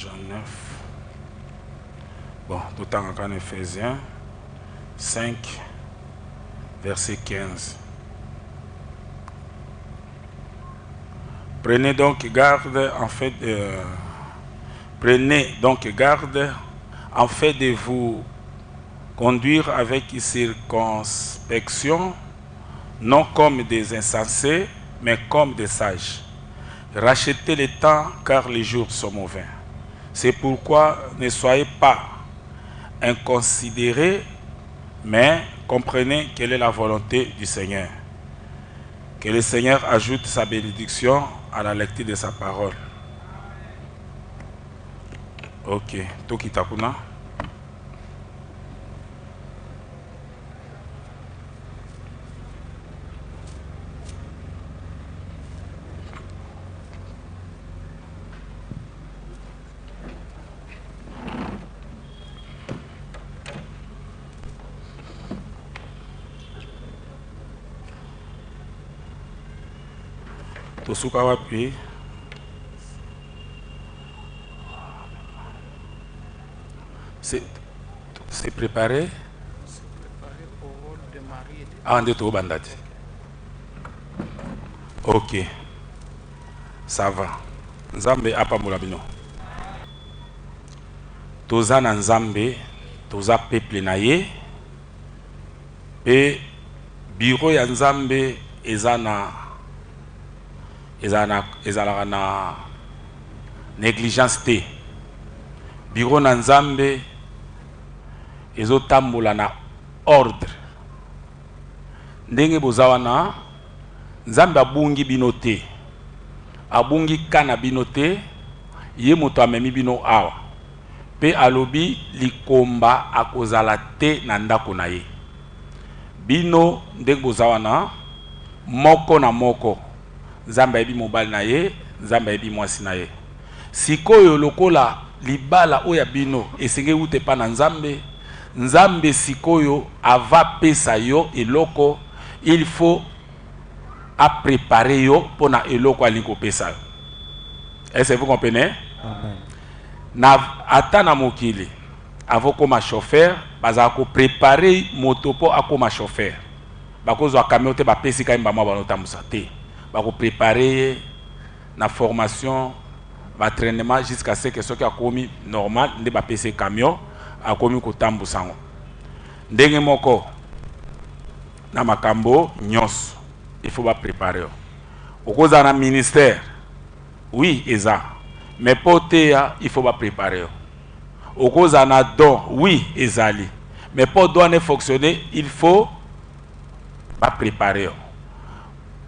Jean 9. Bon, tout en Éphésiens 5, verset 15. Prenez donc garde en fait de vous conduire avec circonspection, non comme des insensés, mais comme des sages. Rachetez le temps, car les jours sont mauvais. C'est pourquoi ne soyez pas inconsidérés, mais comprenez quelle est la volonté du Seigneur. Que le Seigneur ajoute sa bénédiction à la lecture de sa parole. Ok, Tokitakuna. Tosuka wapi? C'est préparé? C'est préparé pour le rôle de mari. Ah, de tout bandati. Ok. Ça va. Nzambe apambola bino. Toza na Nzambe, toza peuple na ye. Et bureau ya Nzambe ezalaka na négligence te. Bureau na Nzambe ezotambola na ordre. Ndenge bozawana Nzambe abungi bino te. Abungi kana bino te, ye moto amemi bino awa. Pe alobi likomba akozala te na ndako na ye. Bino ndenge bozawana moko na moko. Nzambe ebi mobali na ye, Nzambe ebi mwasi na ye. Sikoyo lokola libala oya bino esenge ute pa na Nzambe, Nzambe sikoyo ava pesa yo eloko, il faut à préparer yo pona eloko aliko pesa yo. Est-ce que vous comprenez? Amen. Na ata na mokili avo koma chauffeur, baza ko préparer moto po akoma chauffeur. Bakozo akamio te ba pesi ka mbama banota musate. Bako préparer na formation, ba entraînement jusqu'à ce que ce qui a commis normal nde ba pesi camion a commis ko tambusango. Ndenge moko na makambo nyos, il faut ba préparer. Okoza na ministère, oui eza, mais potea il faut ba préparer. Okoza na don, oui ezali, mais pour doit fonctionner, il faut ba préparer.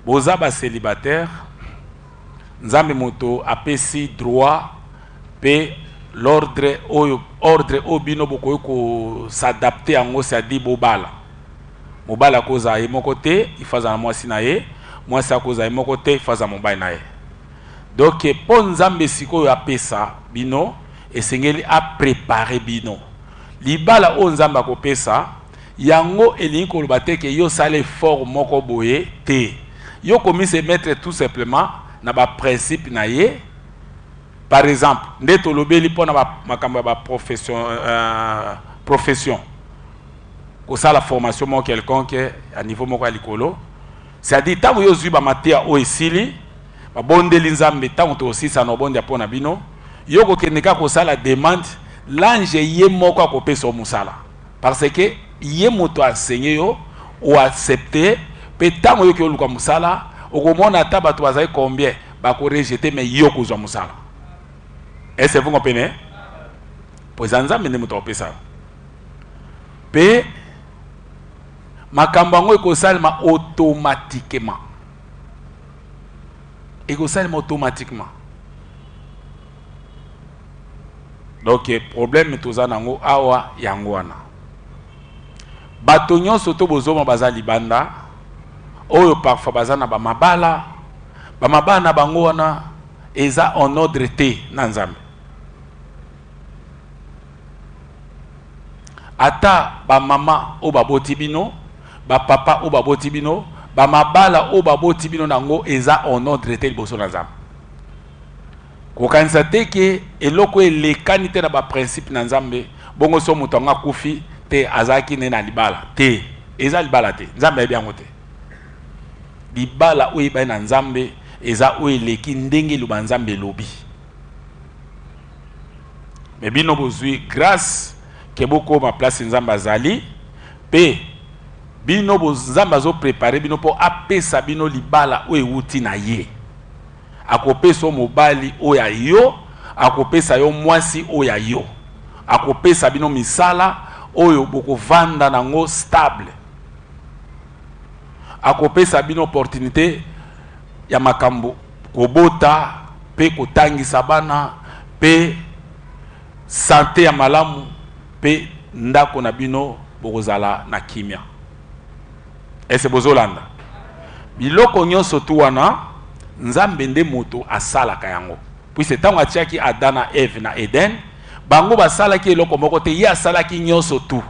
Boza ba célibataire, Nzambe moto apesi droit pe l'ordre obino boko ko s'adapter en osa di bobala. Mobala koza ye moko te, ifaza na mwasi na ye, mwasi akoza ye moko te, ifaza mobali na ye. Donc po Nzambe sikoyo apesa bino esengeli a préparer bino. Libala o Nzambe akopesa yango elingi koloba te ke yo sale fort moko boye te. Yo komi se mettre tout simplement na ba principe na ye. Par exemple, ndeto lobeli po na makambo ba profession. Ko ça la formation mo quelconque à niveau moko alikolo. C'est-à-dire tango yo zui ba matia o esili, ba bondeli Nzambe tango to aussi ça no bonde pona bino, yo ko keneka ko sala demande l'ange ye moko akopesa musala. Parce que ye moto enseigné yo ou accepter pe tango yo ke luka musala, okomona ata bato bazai combien ba ko rejeter mais yo ko zo musala. Est-ce que vous comprenez? Pour Nzambe ne moto opesa. Pe makambo ngo ekosalema automatiquement. Ekosalema automatiquement. Donc problème toza nango awa yango wana. Bato nyonso to bozoma baza libanda oyo parfois baza na ba mabala na bango wana eza en ordre te na Nzambe. Ata ba mama o baboti bino, ba papa o baboti bino, ba mabala o baboti bino nango eza en ordre te liboso na Nzambe. kokanisa te ke eloko elekani te na ba principe na Nzambe bongo so moto nga kufi te azaki ne na libala te eza libala te Nzambe ya biango te libala oyo ba na Nzambe eza oyo eleki ndenge luba Nzambe lobi mais bino bozui grâce ke boko ma place Nzambe azali pe bino Nzambe azo préparer bino po apesa bino libala oyo wuti na ye akopesa mobali oya yo akopesa yo mwasi oya yo akopesa bino misala oyo bokovanda nango stable akopesa bino opportunité ya makambo kobota pe kotangisa bana pe santé ya malamu pe ndako na bino bokozala na kimia ese bozolanda biloko nyonso tu wana Nzambe nde moto asalaka yango puisque tango atiaki Adam na Eve na Eden bango basalaki eloko moko te ye asalaki nyonso tu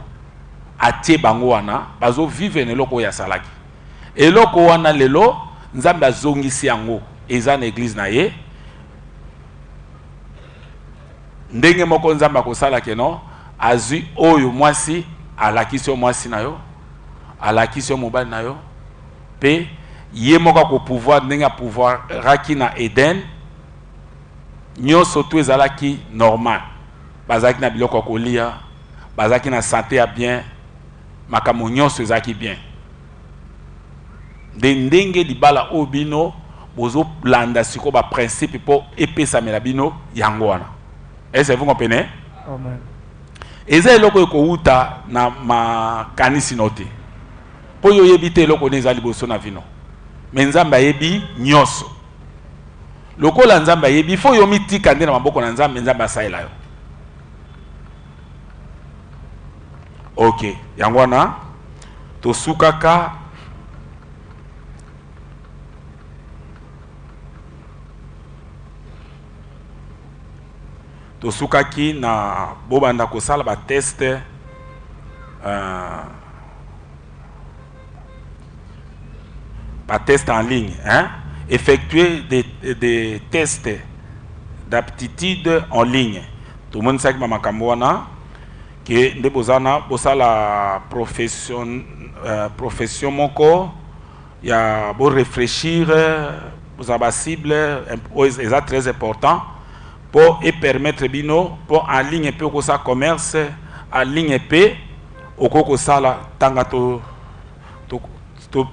atie bango wana bazo vivre na eloko ya salaki eloko wana lelo Nzambe azongisi yango eza na église na ye ndenge moko Nzambe akosalaki no azui oyo mwasi alakisi yo mwasi na yo alakisi yo mobali na yo pe ye moko ko pouvoir ndenge pouvoir raki na Eden nyonso tu ezalaki normal bazaki na biloko kolia bazaki na santé ya bien makambo nyonso ezalaki bien de ndenge libala obino bozo landa siko ba principe po epesa mela bino yango wana est-ce que vous comprenez? Amen. Eza eloko ekouta na makanisi note po yo yebite eloko neza liboso na vino mais Nzambe ayebi nyonso lokola Nzambe ayebi fo yo mitika nde na maboko na Nzambe Nzambe asaela yo ok yango wana tosukaka tosukaki na bobanda kosala ba test test en ligne, hein? Effectuer des tests d'aptitude en ligne. Tout le monde sait que ma makamwana que de bozana la profession moko ya beau réfléchir vous avez cible c'est très important pour et permettre bino pour en ligne peu que ça commerce en ligne peu au koko sala tangato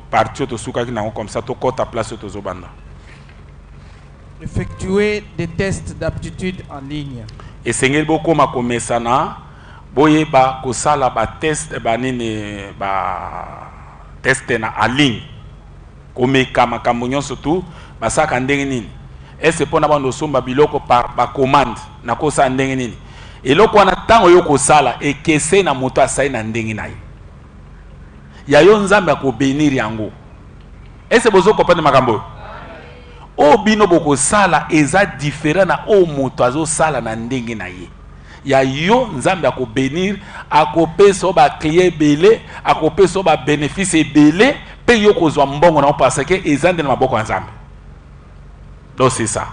partir to suka ki na comme ça to kota place to zobanda effectuer des tests d'aptitude en ligne et sengel boko makomesana boye ba ko sala ba test ba nini ba test na en ligne komeka makambo nyonso tu basaka ndenge nini est-ce pona bando somba biloko par ba commande na ko sa ndenge nini eloko wana tango yo ko sala e kese na moto asai na ndenge na ye ya yo Nzambe ko bénir yango est-ce bozo comprendre makambo o bino boko sala eza différent na o moto azo sala na ndenge na ye ya yo Nzambe ko bénir akopesa ba client belé akopesa ba bénéfice belé pe yo ko zwa mbongo na parce que eza ndena maboko ya Nzambe donc c'est ça.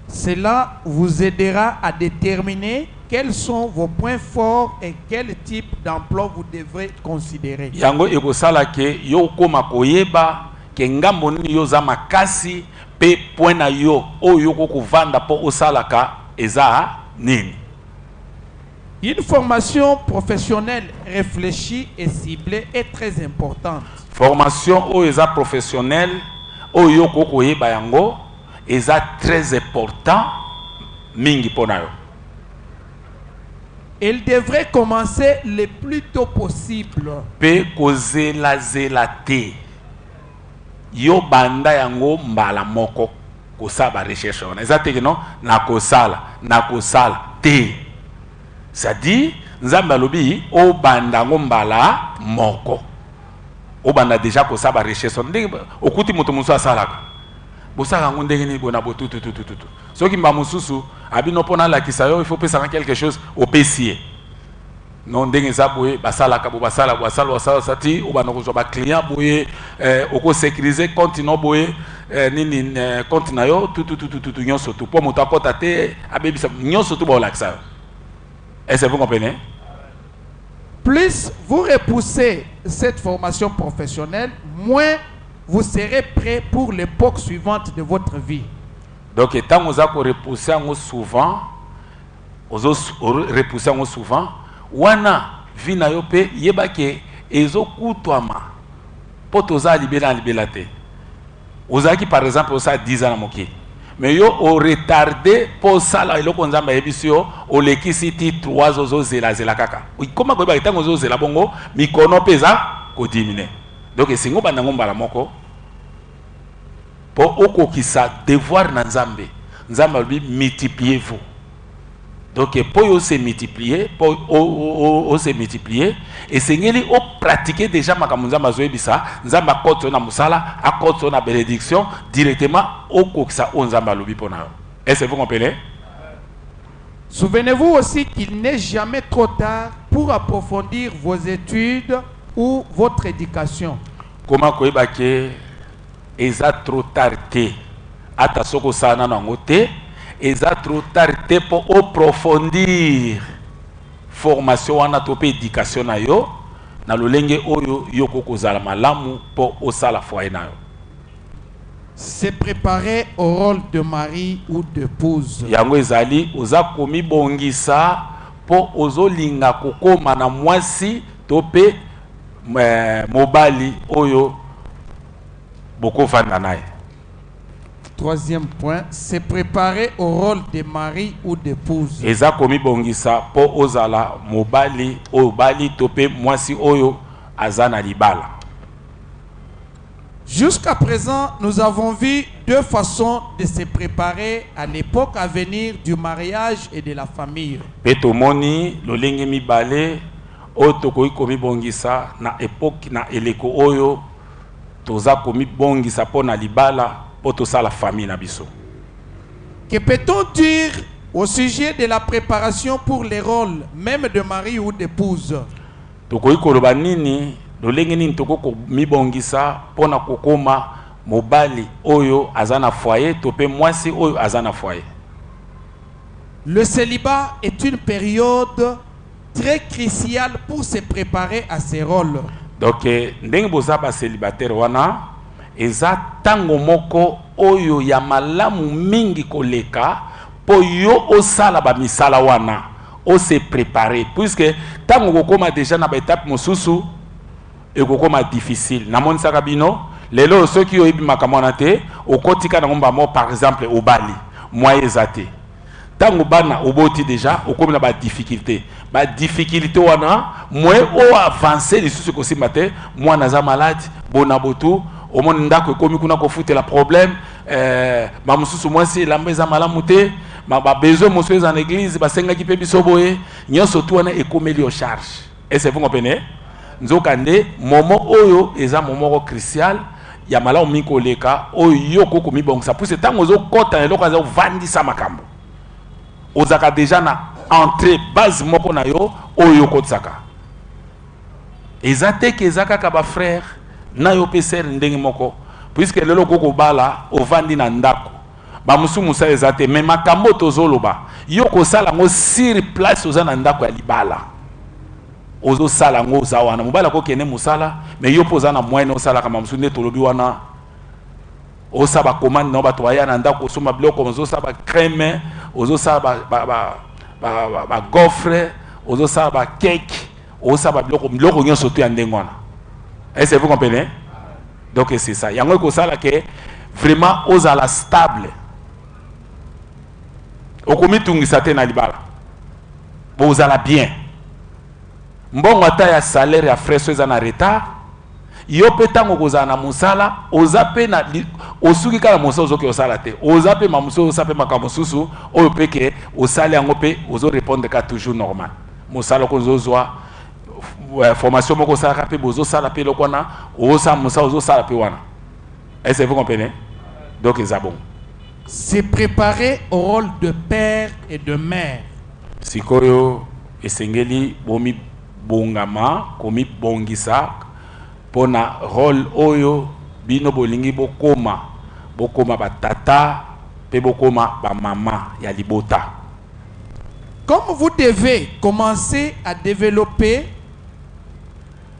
Cela vous aidera à déterminer quels sont vos points forts et quel type d'emploi vous devrez considérer. Yango ekosala ke yo koma koyeba ke ngambo nini yo za makasi pe point na yo o yo ko vanda po osalaka eza nini. Une formation professionnelle réfléchie et ciblée est très importante. Formation o eza professionnelle o yo ko koyeba yango eza très important mingi pona yo. Elle devrait commencer le plus tôt possible. Pe kozela zela te yo banda yango mbala moko kosaba recherche on eza te non na kosala te c'est-à-dire Nzambe alobi o banda yango mbala moko o banda déjà kosaba recherche on ndenge okuti moto musu asalaka bosaka ngo ndenge ni bona botutu soki mba mususu abino pona la kisayo il faut pesa quelque chose au PC non ndenge za boye basala sati o bana ko ba client boye oko sécuriser compte no boye nini compte na yo tout nyonso tout pour moto akota te abebisa nyonso tout ba olakisa. Est-ce que vous comprenez? Plus vous repoussez cette formation professionnelle, moins vous serez prêt pour l'époque suivante de votre vie. Donc, tant que vous avez repoussé souvent, wana vina yope yebake ezo kutwama potoza libela te. Ozaki par exemple ça 10 ans na moki. Mais yo au retardé pour ça là eloko nzamba yebisio o lekisi ti 3 ozo zela kaka. Comment ko ba tango ozo zela bongo mikono peza ko diminuer. Donc singo bandango mbala moko pour okokisa devoir na nzambe. Nzamba lui multipliez-vous. Donc pour se multiplier, pour se multiplier et sengeli o pratiquer déjà makamunza mazoebisa nzamba koto na musala akoto na bénédiction directement au kokisa o nzamba lobi pona. Est-ce que vous comprenez? Souvenez-vous aussi qu'il n'est jamais trop tard pour approfondir vos études ou votre éducation. Comment koyeba ke eza trop tard te ata soko sana na ngote eza trop tard te pour approfondir formation wana to pe éducation na yo na lolenge oyo yoko kozala malamu pour osala foyer na yo. Se préparer au rôle de mari ou d'épouse. Yango ezali oza komi bongisa po ozolinga kokoma na mwasi to pe mobali oyo boko vanda naye. Troisième point, se préparer au rôle de mari ou d'épouse. Eza komi bongisa po ozala mobali o bali tope mwasi oyo azana libala. Jusqu'à présent, nous avons vu deux façons de se préparer à l'époque à venir du mariage et de la famille. Peto moni lolenge mibale o tokoi komi bongisa na époque na eleko oyo toza komi bongisa po na libala. La famille nabiso. Que peut-on dire au sujet de la préparation pour les rôles, même de mari ou d'épouse? Tokoi koloba nini lolenge nini toko ko mibongisa pona kokoma mobali oyo azana foyer tope mwasi oyo azana foyer. Le célibat est une période très cruciale pour se préparer à ces rôles. Donc ndenge boza ba célibataire wana eza tango moko oyo ya malamu mingi koleka po yo osala ba misala wana o se préparer puisque tango kokoma déjà na ba étape mosusu e kokoma difficile na moni saka bino lelo ceux qui oyibi makamona te okotika na ngomba mo par exemple au bali moi ezate tango bana oboti déjà okomi na ba difficulté wana moi o avancer les sous ko simate moi naza malade bona botu au monde ndako komi kuna ko foutre la problème ba mususu mwasi lamba eza malamu te ba besoin mususu en église ba senga ki pe biso boye nyonso tu wana ekomeli au charge. Est-ce que vous comprenez? Nzokande momo oyo eza momo crucial ya malamu mikoleka oyo ko komi bongisa pour ce temps ozo kota eloko za vandisa makambo ozaka déjà na entrée base moko na yo oyo kotsaka ezate ke ezaka ka ba frère na yo peser ndenge moko puisque lelo koko bala ovandi na ndako ba musa ezate mais makambo tozoloba yo ko sala ngo sur place oza na ndako ya libala ozo sala ngo za wana mobala ko kene musala mais yo poza na moyen o sala kama musu ne tolobi wana o saba commande no bato ya na ndako soma bloko ozo saba crème ozo saba ba gaufre ozo saba cake ozo saba bloko nyonso to ya ndengwana. Est-ce que vous comprenez? Donc c'est ça. Il y a un peu ça que vraiment aux à la stable. Au commis tungi sate na libala. Vous allez bien. Bon wata ya salaire ya frais soza na retard. Yo petango kozana musala, ozape na osuki kala musa ozoke osala te. Ozape mamuso ozape makamususu, oyo peke osale yango pe ozo répondre ka toujours normal. Musala kozozwa formation moko sala pe bozo sala pe lokona osa musa ozo sala pe wana. Est-ce que vous comprenez? Donc c'est bon. Se préparer au rôle de père et de mère. Sikoyo esengeli bomi bongama komi bongisa pona rôle oyo bino bolingi bokoma bokoma batata pe bokoma ba mama ya libota. Comme vous devez commencer à développer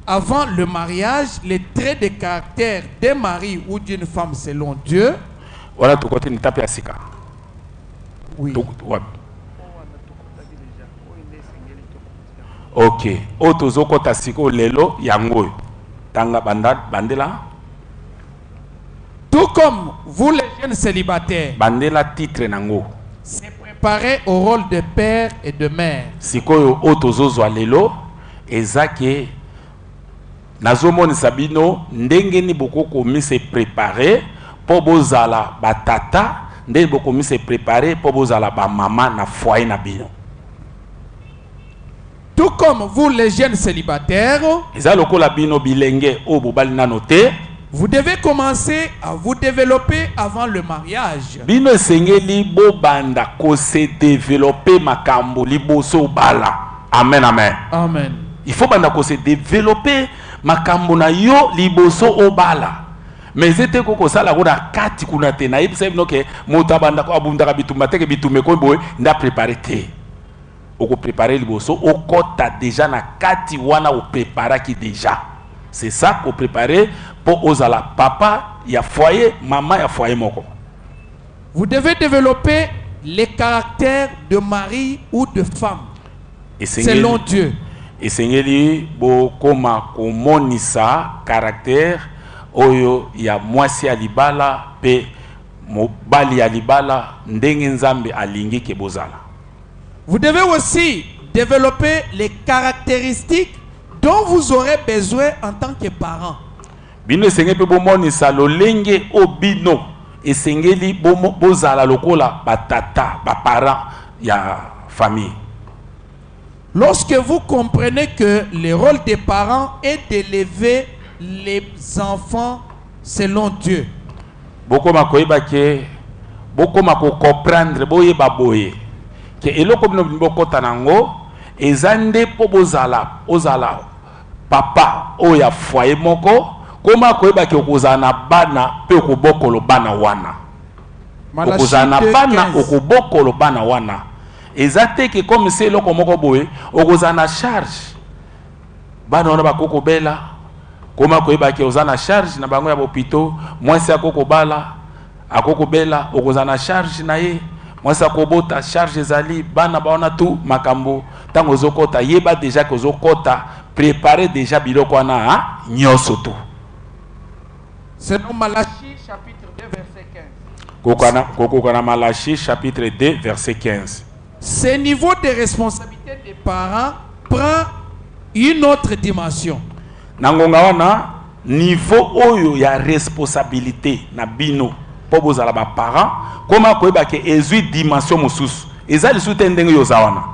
avant le mariage les traits de caractère d'un mari ou d'une femme selon Dieu. Voilà tout côté nitape ya sika. Oui. Ok. Otozo kota siko lelo yango. Tanga bandela. Tout comme vous les jeunes célibataires. Bandela titre nango. Se préparer au rôle de père et de mère. Sikoyo otozo zwa lelo ezake nazomoni sabino ndenge ni bokoko mi se préparer po bozala batata ndenge boko mi se préparer po bozala ba mama na foyer na bino. Tout comme vous les jeunes célibataires, vous devez commencer à vous développer avant le mariage. Bino sengeli bo banda ko se développer makambo liboso bala. Amen, amen. Amen. Il faut banda ko se développer makambo na yo liboso obala. Mais c'était koko sala ko na kati kuna te na yebisa bino ke mota banda ko abunda ka bitumba te ke bitume ko boy nda préparer te. Oko préparer liboso okota déjà na kati wana o préparer qui déjà. C'est ça qu'on préparer pour ozala papa ya foyer, maman ya foyer moko. Vous devez développer les caractères de mari ou de femme selon Dieu. Et sengeli bo koma komonisa caractère oyo ya mwasi ya libala pe mobali ya libala ndenge nzambe alingi ke bozala. Vous devez aussi développer les caractéristiques dont vous aurez besoin en tant que parent. Bino sengeli pe bomonisa lolenge obino esengeli bozala lokola batata ba parents ya famille. Lorsque vous comprenez que le rôle des parents est d'élever les enfants selon Dieu. Bokoma koyeba ke bokoma ko comprendre boyeba boye ke eloko bino bokota nango ezande po bozala ozala papa oya foyer moko koma koyeba ke okozana bana pe okobokolo bana wana. Okozana bana okobokolo bana wana. Ezate que comme c'est loko moko boye okozana charge bana wana bakoko bela koma koyeba ke ozana charge na bango ya bopito mwasi akoko bala akoko bela okozana charge na ye mwasi akobota charge ezali bana baona tout makambo tango zokota yeba déjà que zokota préparer déjà biloko wana nyoso tout. Selon Malachie chapitre 2 verset 15. Kokana Malachie chapitre 2 verset 15. Ce niveau de responsabilité des parents prend une autre dimension. Nangonga wana niveau oyo ya responsabilité na bino po bozala ba parents koma koyeba ke ezui dimension mosusu ezali sute ndenge yo zawana.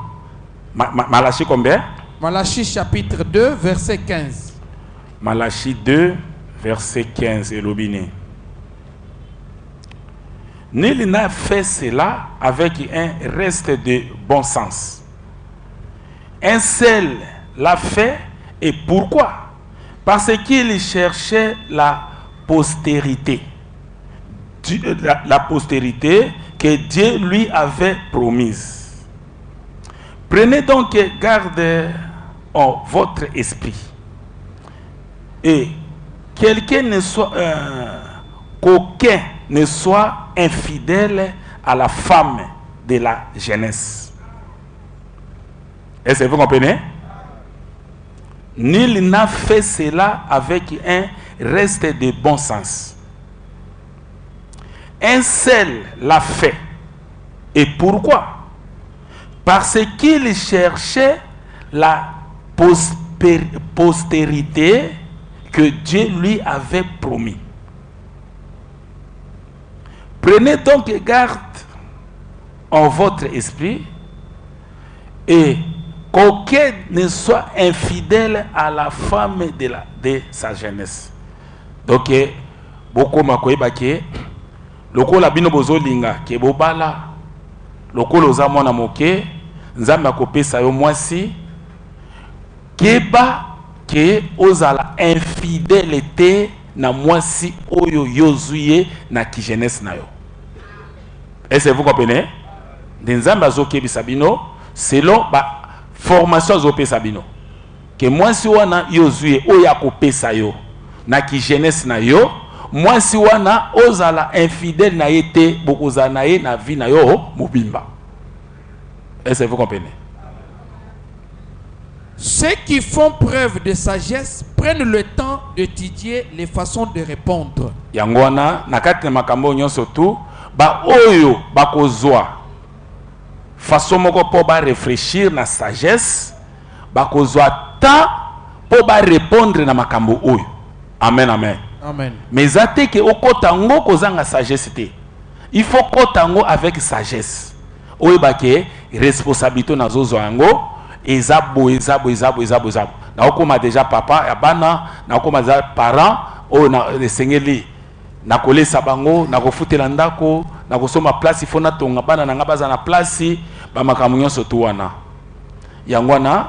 Malachie combien? Malachie chapitre 2 verset 15. Malachie 2 verset 15 et l'obine. Nul n'a fait cela avec un reste de bon sens. Un seul l'a fait, et pourquoi? Parce qu'il cherchait la postérité. La postérité que Dieu lui avait promise. Prenez donc garde en votre esprit. Et quelqu'un ne soit qu'aucun ne soit infidèle à la femme de la jeunesse. Est-ce que vous comprenez? Nul n'a fait cela avec un reste de bon sens. Un seul l'a fait. Et pourquoi? Parce qu'il cherchait la postérité que Dieu lui avait promis. Prenez donc garde en votre esprit et qu'aucun ne soit infidèle à la femme de sa jeunesse. Donc, beaucoup makoyeba ke lokola bino bozolinga ke bobala lokola ozamona moke nzambe akopesa yo mwasi keba ke ozala infidélité na mwasi oyo yozuye na ki jeunesse na yo. Est-ce que vous comprenez? Nzambe azokebisa bino selon ba formation azopesa bino. Que mwasi wana yozuye oyo akopesa yo na ki jeunesse na yo, mwasi wana ozala infidèle na yete bokozala na ye na vie na yo mobimba. Est-ce que vous comprenez? Ceux qui font preuve de sagesse prennent le temps d'étudier les façons de répondre. Yangwana nakati na makambo nyonso tu ba oyo bakozwa façon moko po ba réfléchir na sagesse bakozwa temps po ba répondre na makambo oyo. Amen, amen. Amen. Mais ateke okotango kozanga sagesse te. Il faut kotango avec sagesse. Oyo bake responsabilité na zozo yango ezabo. Na okoma déjà papa ya bana, na okoma déjà parent o na sengeli na kolesa bango, na kofutela ndako, na kosoma place ifo na tonga bana na ngabaza na place ba makambo nyonso tu wana. Yangwana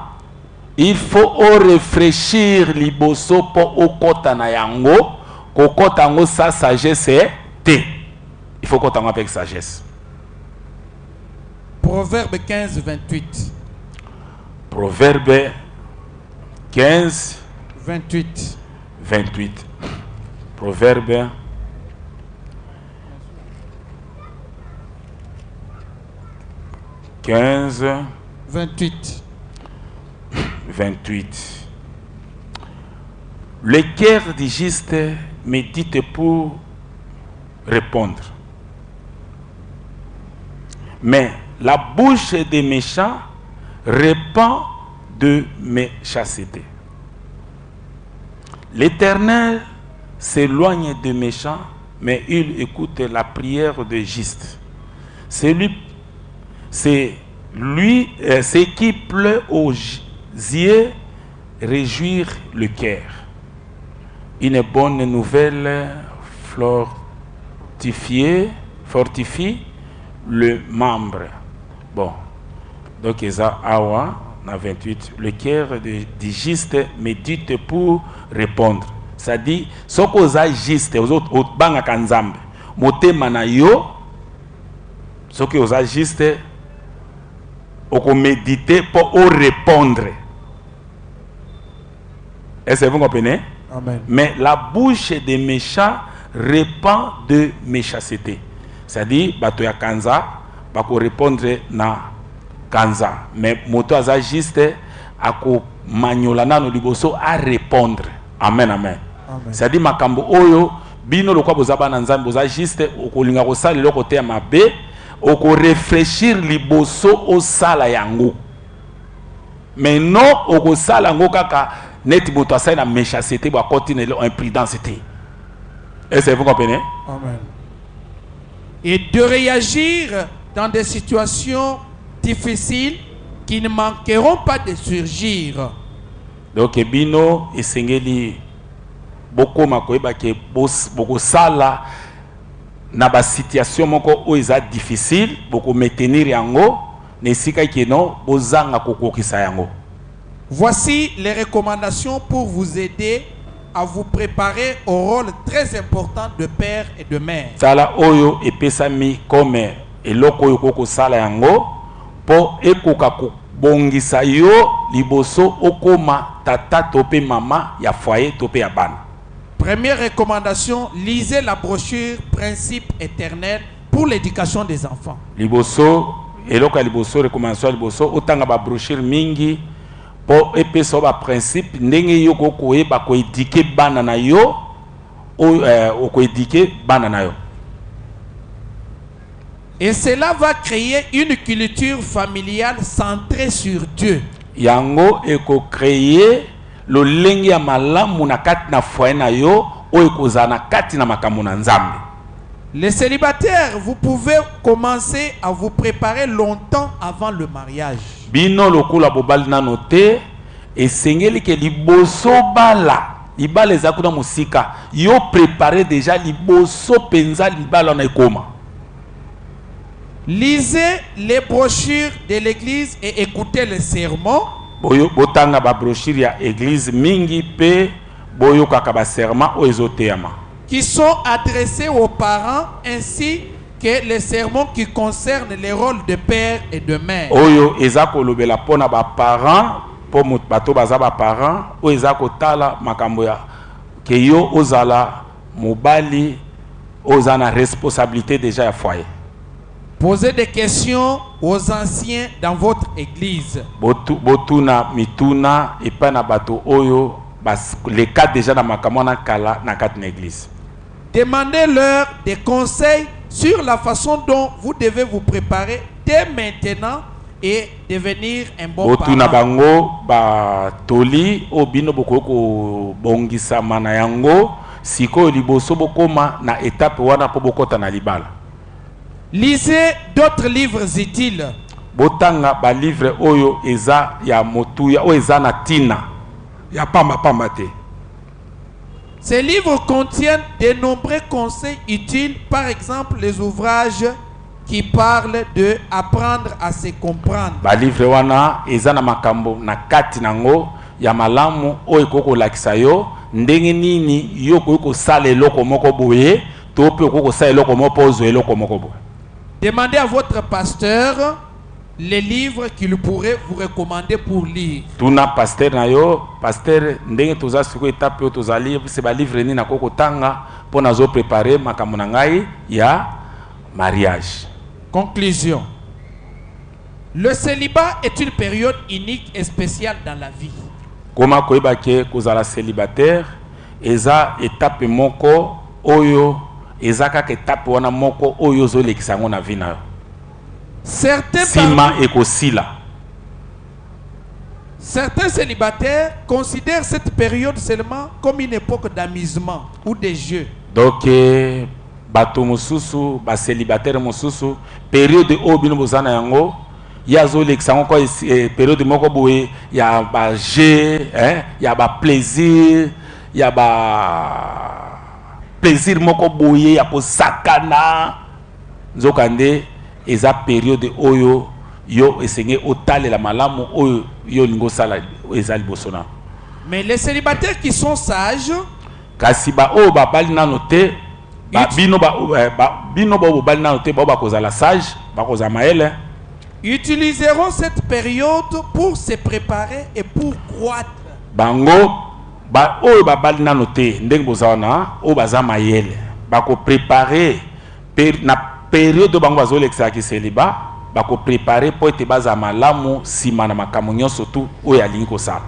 il faut réfléchir liboso po okota na yango, kokota ngo sa sagesse te. Il faut kotango avec sagesse. Proverbe 15, 28. Proverbe 15, 28. 28. Proverbe 15, 28. 28. Le cœur du juste médite pour répondre. Mais la bouche des méchants répand de méchanceté. L'Éternel s'éloigne des méchants, mais il écoute la prière des justes. C'est ce qui pleut aux yeux, réjouir le cœur. Une bonne nouvelle fortifie le membre. Bon, donc ça awa na 28. Le cœur du juste médite pour répondre. Ça dit, ce que vous avez juste, vous autres, banga kanzambe, motema na yo, ce que vous avez juste, vous méditer pour répondre. Est-ce que vous comprenez? Amen. Mais la bouche des méchants répand de méchanceté. C'est-à-dire, bato ya kanza, bako répondre na kanza. Mais moto aza juste, ako manyola no liboso à répondre. Amen, amen. C'est-à-dire, makambo oyo, bino lokwa bozaba na nzambe, boza juste, okolinga kosala loko te ya mabe, oko réfléchir liboso o sala yango. Mais non, oko sala yango kaka, net moto asala na méchanceté, bo continue l'imprudence. Est-ce que vous comprenez? Amen. Et de réagir dans des situations difficiles qui ne manqueront pas de surgir. Donc, bino et sengeli beaucoup makoyeba ke beaucoup sala na ba situation moko o eza difficile, beaucoup maintenir yango, ne sika ke non bozanga kokokisa yango. Voici les recommandations pour vous aider à vous préparer au rôle très important de père et de mère. Sala oyo epesami comme eloko oyo koko sala yango po ekoka ko bongisa yo liboso okoma tata tope mama ya foyer tope ya bana. Première recommandation, lisez la brochure Principe éternel pour l'éducation des enfants. Liboso eloko ya liboso recommandation liboso otanga ba brochure mingi po epesa ba principe ndenge yo koyeba ko éduquer bana na yo o ko éduquer bana na yo. Et cela va créer une culture familiale centrée sur Dieu. Yango eko créer lo lengi ya malamu na kati na foyer na yo o eko na kati na makambo na nzambe. Les célibataires, vous pouvez commencer à vous préparer longtemps avant le mariage. Bino lokula bobali na note esengeli ke liboso bala libala ezakuna musika yo préparer déjà liboso penza libala na ekoma. Lisez les brochures de l'église et écoutez les sermons. Boyo botanga ba brochure ya église mingi pe boyokaka ba serment o ezoteyama qui sont adressés aux parents ainsi que les sermons qui concernent les rôles de père et de mère. oyo eza kolobela pona ba parents po bato baza ba parents o eza kotala makambo ya ke yo ozala mobali oza na responsabilité déjà ya foyer. Posez des questions aux anciens dans votre église. Botuna mituna epa na bato oyo les cas déjà na makambo na kala na kat na église. Demandez-leur des conseils sur la façon dont vous devez vous préparer dès maintenant et devenir un bon Botuna parent. bango ba toli obino bokoko bongisa mana yango siko liboso bokoma na étape wana po bokota na libala. Lisez d'autres livres utiles. Botanga ba livre oyo eza ya motuya o eza na tina ya pamba pamba te. Ces livres contiennent de nombreux conseils utiles, par exemple les ouvrages qui parlent de apprendre à se comprendre. Ba livre wana eza na makambo na kati nango ya malamu oyo koko lakisa yo ndenge nini yo ko sala eloko moko boye to pe ko sala eloko moko ozo eloko moko boye. Demandez à votre pasteur les livres qu'il pourrait vous recommander pour lire. Tuna pasteur na yo, pasteur ndenge toza siko étape yo toza lire c'est ba livre ni na koko tanga pour nazo préparer makambo na ngai ya mariage. Conclusion. Le célibat est une période unique et spéciale dans la vie. Koma koyeba ke kozala célibataire eza étape moko oyo ezaka ke étape wana moko oyo zo lekisa ngo na vie na yo. Certains célibataires considèrent cette période seulement comme une époque d'amusement ou de jeu. Donc bato mususu ba célibataire mususu période oyo bino bozana yango ya zo lekisa ngo ko période moko boye ya ba jeu ya ba plaisir ya ba plaisir moko boye ya posakana nzokande eza période oyo yo esenge otale la malamu oyo yo lingo sala eza libosona. Mais les célibataires qui sont sages kasi ba o ba bali na note ba bino ba bali na note ba kozala sage ba kozala maele utiliseront cette période pour se préparer et pour croître. Bango ba oyo ba bali na note ndenge bozana o baza mayele ba ko préparer na période bango bazolekisa ki célibat ba ko préparer pour ete baza malamu sima na makambo nyonso tu oyo alingi kosala.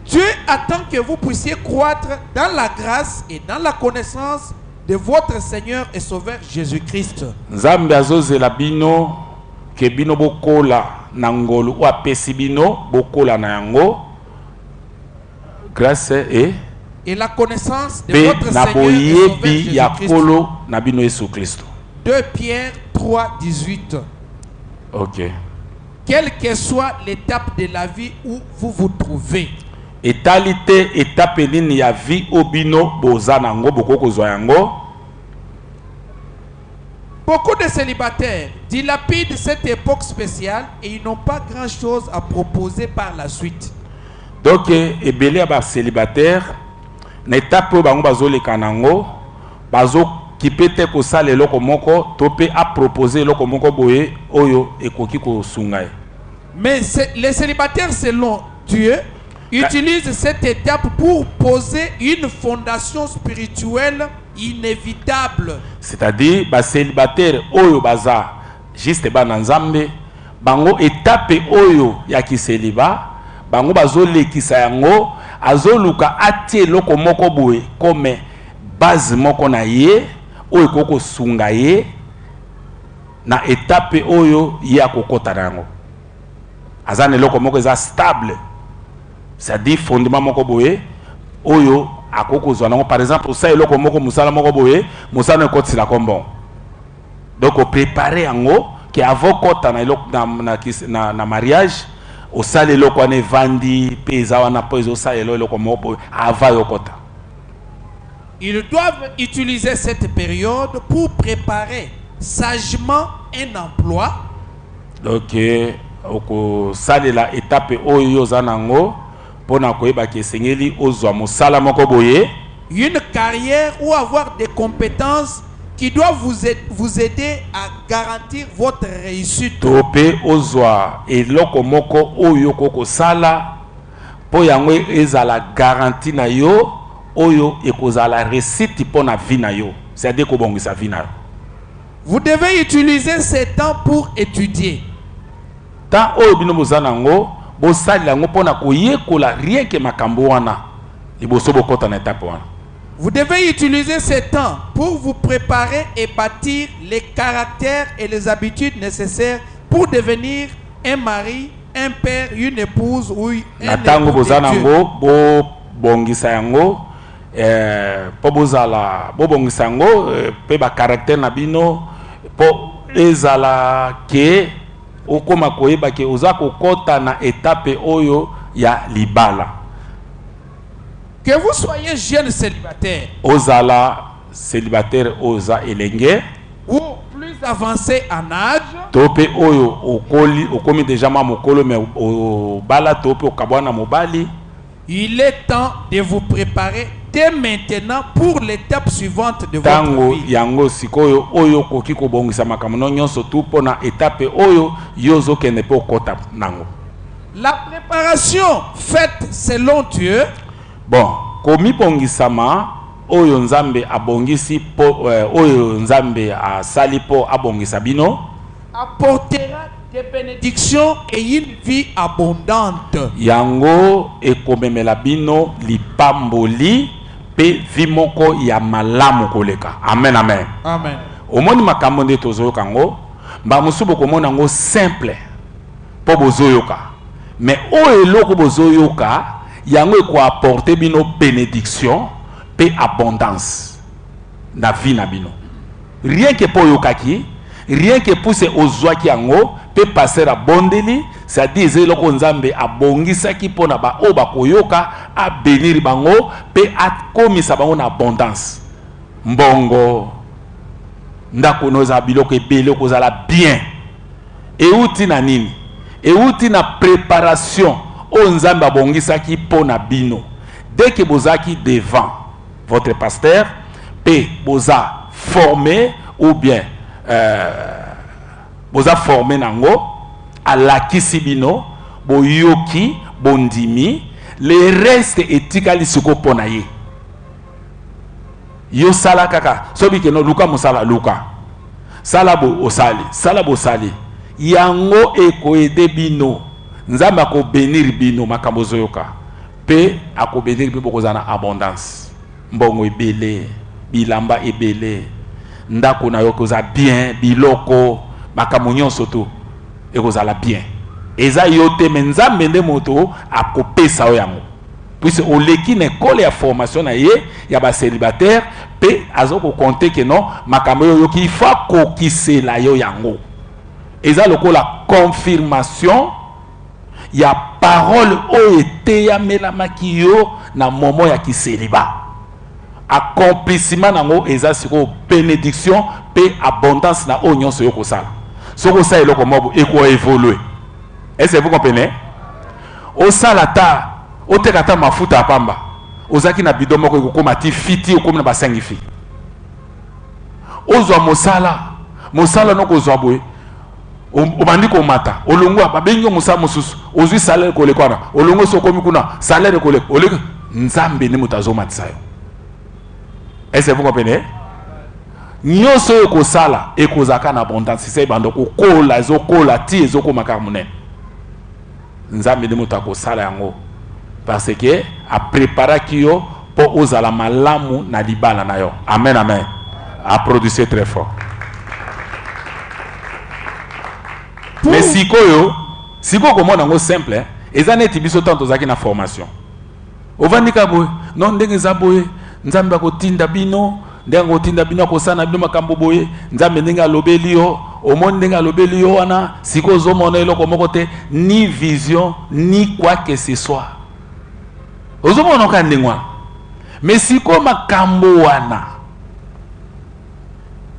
Dieu attend que vous puissiez croître dans la grâce et dans la connaissance de votre Seigneur et Sauveur Jésus-Christ. Nzambe azozela bino ke bino bokola na ngolu o apesi bino bokola na yango grâce et la connaissance de votre Seigneur et Sauveur Jésus-Christ. 2 Pierre 3, 18. Ok. Quelle que soit l'étape de la vie où vous vous trouvez. Etalité étape nini ya vie obino bozanango bokoko zoyango. Beaucoup de célibataires dilapident cette époque spéciale et ils n'ont pas grand-chose à proposer par la suite. Donc ebele ba célibataire na étape bango bazoleka nango bazo qui peut-être ko sala eloko moko to pe a proposer eloko moko boye oyo ekoki ko sungai. Mais les célibataires selon Dieu utilisent cette étape pour poser une fondation spirituelle inévitable. C'est-à-dire ba célibataire oyo baza juste ba nzambe bango étape oyo ya ki célibat bango bazolekisa yango azoluka atie eloko moko boye comme base moko na ye oyo koko sunga ye na étape oyo ya kokota nango azane eloko moko eza stable, c'est-à-dire fondement moko boye oyo akoko zwanango. Par exemple ça eloko moko musala moko boye musala ekoti la kombon, donc o préparer yango que avant kota na eloko na mariage o sala eloko ane vandi peza wana pezo sala eloko moko boye avant yokota. Ils doivent utiliser cette période pour préparer sagement un emploi. Donc oko salela étape oyo zanango pona koyeba ke sengeli ozwa mosala moko boye. Une carrière ou avoir des compétences qui doivent vous aider à garantir votre réussite. Tope ozwa eloko moko oyo koko sala po yango ezala garantie na yo oyo ekozala réussite pona vie na yo, c'est-à-dire ko bongisa vie na yo. Vous devez utiliser ce temps pour étudier. Tant oyo bino bozana ngo bosali yango pona koyekola rien que makambo wana liboso bokota na étape wana. Vous devez utiliser ce temps pour vous préparer et bâtir les caractères et les habitudes nécessaires pour devenir un mari, un père, une épouse ou un époux de Dieu. Bo bongisa yango po bozala bo bongisa yango pe ba caractère na bino po ezala ke okoma koyeba ke oza kokota na étape oyo ya libala. Que vous soyez jeune célibataire Ozala célibataire oza elenge ou plus avancé en âge, tope oyo okomi déjà ma mokolo mais bala tope okabwana mobali, il est temps de vous préparer dès maintenant pour l'étape suivante de votre vie. Yango sikoyo oyo koki ko bongisa makambo nyonso tu pona étape oyo yozo kende po kota nango. La préparation faite selon Dieu, bon, komi bongisama oyo nzambe abongisi po oyo nzambe asali po abongisa bino apportera des bénédictions et une vie abondante. Yango ekomemela bino lipamboli pe vimoko ya malamu koleka. Amen, amen. Amen. Omoni makambo nde tozoyoka ngo mba musubo komona ngo simple po bozoyoka, mais oyo eloko bozoyoka yango eko apporter bino bénédiction pe abondance na vie na bino. Rien que po yokaki, rien que pousse ozwaki yango pe passer a bondeli, c'est-à-dire eloko nzambe abongisaki pona ba o bakoyoka a bénir bango pe akomisa bango na abondance. Mbongo ndako noza biloko ebele kozala bien. Euti na nini? Euti na préparation o nzambe abongisaki pona bino. Dès que bozaki devant votre pasteur pe boza formé ou bien boza formé nango alakisi bino boyoki bondimi le reste etikali siko pona ye. Yo sala kaka sobi ke no luka musala luka sala bo osali sala bo sali yango eko ede bino nzambe ako bénir bino makambo zoyoka pe ako bénir bino kozana abondance, mbongo ebele, bilamba ebele, ndako na yo koza bien, biloko makambo nyonso to ekozala bien. Eza yote nzambe nde moto akopesa yo yango. Puisque oleki na école ya formation na ye ya ba célibataire pe azoko compter que non makambo yo ki fa kokisela yo yango. Eza lokola confirmation ya parole o ete ya melamaki yo na moment ya kiseliba. Accomplissement nango eza siko bénédiction pe abondance na o nyonso yo kosala. Soko sa eloko mobo eko évoluer. Est-ce que vous comprenez? O salata o tekata mafuta apamba. Ozaki na bidon moko ekokoma ti fiti okomi na basengi fi. Ozwa mosala noko zwa boye. Obandi ko mata olongwa babengi musala mususu ozwi salaire kolekwana olongo sokomi kuna salaire koleka oleka nzambe ne mutazo matsayo. Est-ce que vous comprenez? Nyonso eko sala ekozaka na abondance c'est bando ko kola ezokola ti ezokoma karmone. Nzambe ne mutako sala yango parce que a préparer kiyo po ozala malamu na libala na yo. Amen, amen. A produire très fort. Mais siko komona ngo simple ezaneti biso tanto zaki na formation ovandika boye non ndenge za boye nzambe akotinda bino ndenge akotinda bino akosana bino makambo boye nzambe ndenge alobeli yo omoni ndenge alobeli yo wana siko zomona eloko moko te ni vision ni quoi que ce soit ozomona ka ndenge wana mais siko makambo wana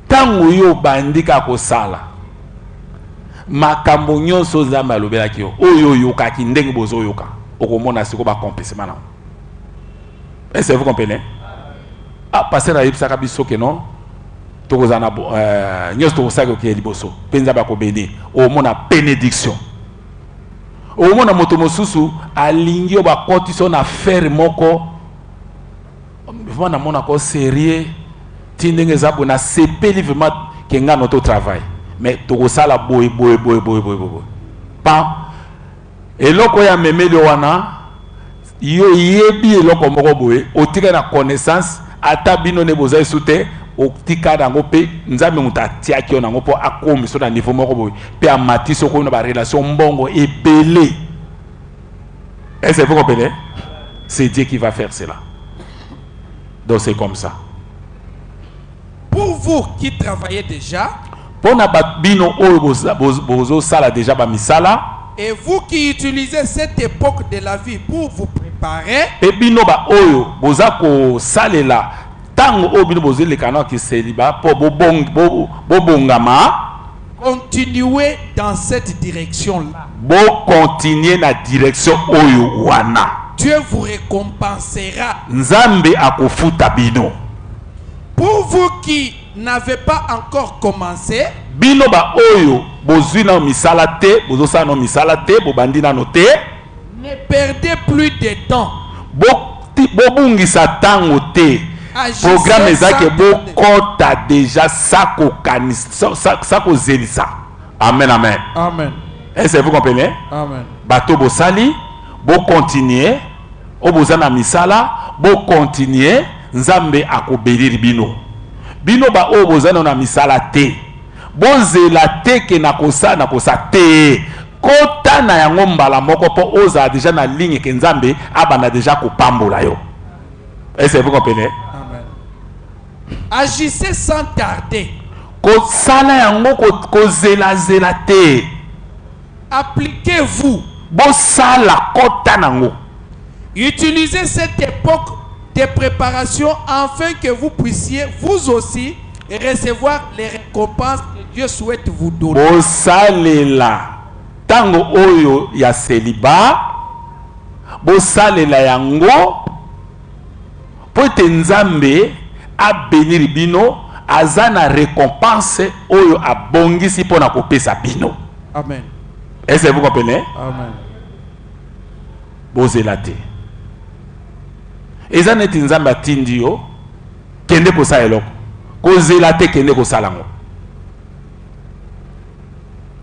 tango yo bandika kosala makambo nyonso nzambe alobelaki yo oyo yokaki ndenge bozo yoka okomona siko ba accomplissement na. Est-ce que vous comprenez? Ah, passer à Yipsaka biso que non. Tokozana nyos tokosaka ke liboso. Penza ba ko béni. Omona bénédiction. Omona moto mosusu alingi ba kotisa na faire moko. Vraiment na mona ko sérieux. Tindenge za bona sepeli vraiment ke nga notre travail. Mais tokosala boy. Pas eloko ya memeli wana yo yebi eloko moko boye otika na connaissance ata bino ne boza esute otika dango pe nzambe mutatia ki onango po akomi so na niveau moko boye pe amati soko na ba relation mbongo epelé. Est-ce que vous comprenez? C'est Dieu qui va faire cela. Donc c'est comme ça. Pour vous qui travaillez déjà, pour na bino oyo bozo sala déjà ba misala, et vous qui utilisez cette époque de la vie pour vous préparer, et bino ba oyo boza ko salela tango oyo bino bozo le kanwa ki seliba po bobongama, continuez dans cette direction-là. Bo continuer na direction oyo wana. Dieu vous récompensera. Nzambe akofuta bino. Pour vous qui n'avez pas encore commencé, bino ba oyo bozwi na misala te, bozosa na misala te, bobandi na note, ne perdez plus de temps. Bobungisa tango te. Programme ezake bokota déjà sako zelisa. Amen, amen. Amen. Est-ce que vous comprenez? Amen. Bato bosali, bo continuer, obozana misala, bo continuer, nzambe akobeliri bino. Bino ba obozana na misala te. Bozela te ke na kosa te. Kota na yango mbala moko po oza déjà na ligne ke nzambe abana déjà kopambola yo. Est-ce que vous comprenez? Amen. Agissez sans tarder. Kosala yango kozela te. Appliquez-vous. Bosala kota nango. Utilisez cette époque de préparation afin que vous puissiez vous aussi recevoir les récompenses que Dieu souhaite vous donner. Bosalela tango oyo ya célibat, bosalela yango po te nzambe a bénir bino, azana récompense oyo abongisi pona kopesa bino. Amen. Est-ce que vous comprenez? Amen. Bozelate. Eza neti nzambe atindi yo kende kosala eloko. Kozelate kende kosala ngo.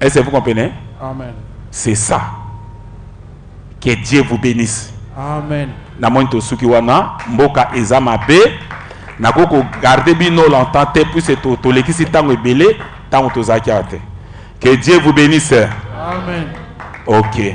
Est-ce que vous comprenez? Amen. C'est ça. Que Dieu vous bénisse. Amen. Na mointo suki wana mboka eza mabe na koko garder bino longtemps te puis c'est to lekisi tango ebele tango tozaki ate. Que Dieu vous bénisse. Amen. OK.